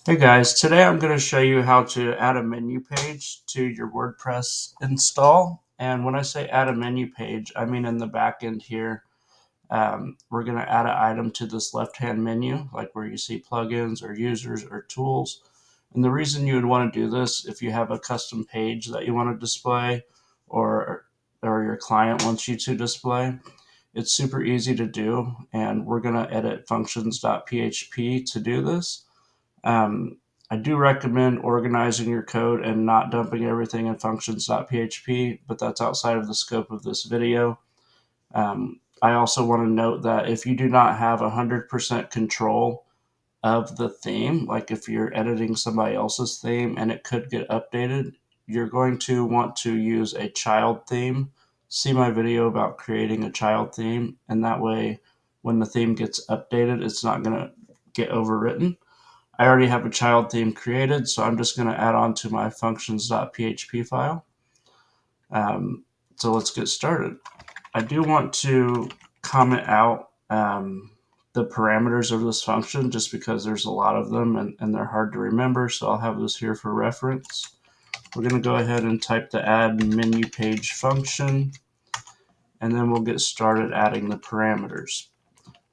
Hey guys, today I'm going to show you how to add a menu page to your WordPress install. And when I say add a menu page, I mean in the back end here, we're going to add an item to this left-hand menu, like where you see plugins or users or tools. And the reason you would want to do this, if you have a custom page that you want to display or your client wants you to display, it's super easy to do. And we're going to edit functions.php to do this. Um, I do recommend organizing your code and not dumping everything in functions.php, but that's outside of the scope of this video. I also want to note that if you do not have 100% control of the theme, like if you're editing somebody else's theme and it could get updated, you're going to want to use a child theme. See my video about creating a child theme, and that way when the theme gets updated, it's not going to get overwritten. I already have a child theme created, so I'm just going to add on to my functions.php file. So let's get started. I do want to comment out the parameters of this function just because there's a lot of them and they're hard to remember, so I'll have this here for reference. We're going to go ahead and type the add menu page function, and then we'll get started adding the parameters.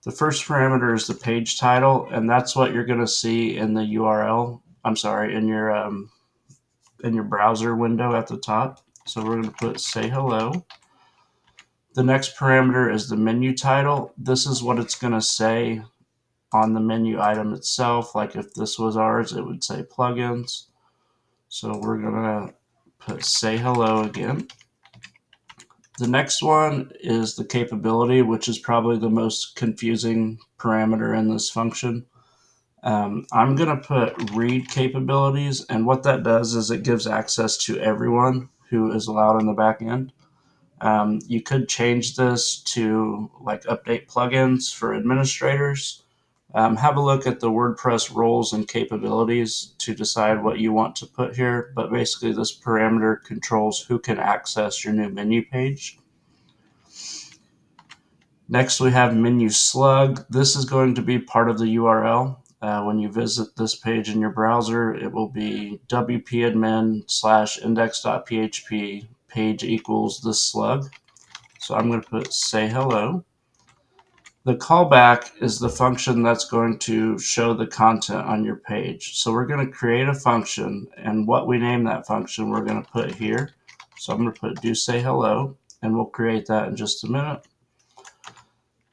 The first parameter is the page title, and that's what you're going to see in the URL. I'm sorry, in your browser window at the top. So we're going to put say hello. The next parameter is the menu title. This is what it's going to say on the menu item itself. Like if this was ours, it would say plugins. So we're going to put say hello again. The next one is the capability, which is probably the most confusing parameter in this function. I'm going to put read capabilities, and what that does is it gives access to everyone who is allowed in the back end. You could change this to like update plugins for administrators. Have a look at the WordPress roles and capabilities to decide what you want to put here, but basically this parameter controls who can access your new menu page. Next, we have menu slug. This is going to be part of the URL. When you visit this page in your browser, it will be wp-admin/index.php page equals this slug. So I'm going to put say hello. The callback is the function that's going to show the content on your page. So we're going to create a function, and what we name that function we're going to put here. So I'm going to put do say hello, and we'll create that in just a minute.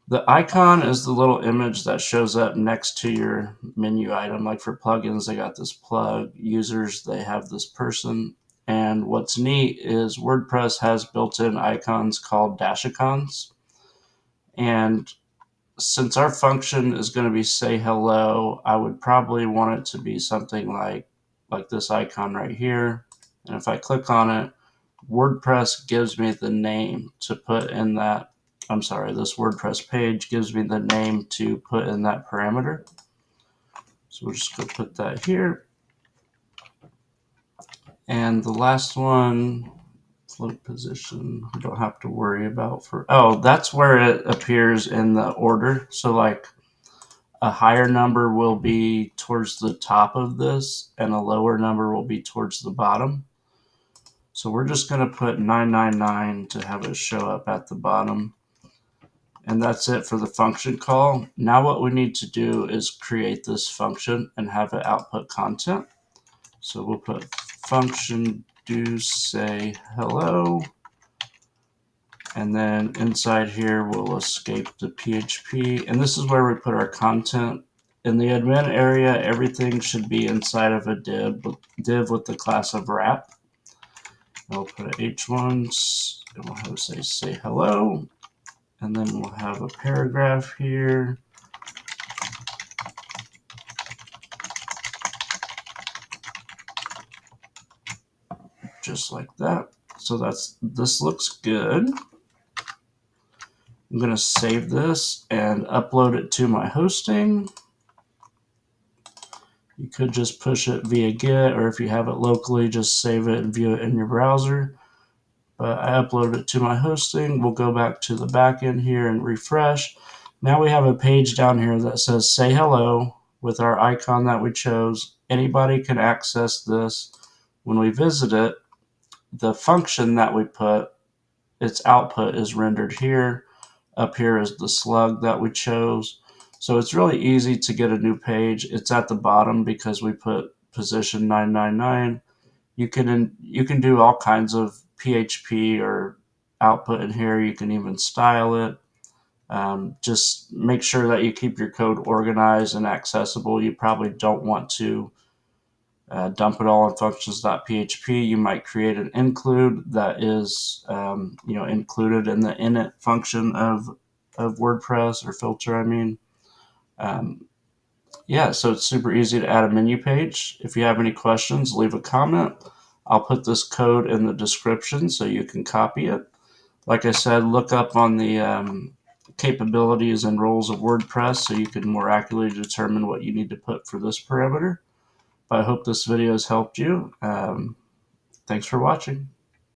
The icon is the little image that shows up next to your menu item. Like for plugins, they got this plug. Users, they have this person. And what's neat is WordPress has built-in icons called dashicons. And since our function is going to be say hello, I would probably want it to be something like this icon right here. And if I click on it, WordPress gives me the name to put in that. I'm sorry, this WordPress page gives me the name to put in that parameter. So we're just going to put that here. And the last one, float position, we don't have to worry about that's where it appears in the order. So like a higher number will be towards the top of this and a lower number will be towards the bottom. So we're just going to put 999 to have it show up at the bottom. And that's it for the function call. Now what we need to do is create this function and have it output content. So we'll put function do say hello. And then inside here, we'll escape the PHP. And this is where we put our content. In the admin area, everything should be inside of a div with the class of wrap. We'll put H1s, and we'll have it say hello. And then we'll have a paragraph here. Just like that. So this looks good. I'm going to save this and upload it to my hosting. You could just push it via Git, or if you have it locally, just save it and view it in your browser. But I uploaded it to my hosting. We'll go back to the backend here and refresh. Now we have a page down here that says say hello with our icon that we chose. Anybody can access this. When we visit it, the function that we put, its output is rendered here. Up here is the slug that we chose. So it's really easy to get a new page. It's at the bottom because we put position 999. You can do all kinds of PHP or output in here. You can even style it. Just make sure that you keep your code organized and accessible. You probably don't want to dump it all in functions.php. You might create an include that is included in the init function of WordPress, or filter, I mean. Yeah, so it's super easy to add a menu page. If you have any questions, leave a comment. I'll put this code in the description so you can copy it. Like I said, look up on the capabilities and roles of WordPress so you can more accurately determine what you need to put for this parameter. I hope this video has helped you. Thanks for watching.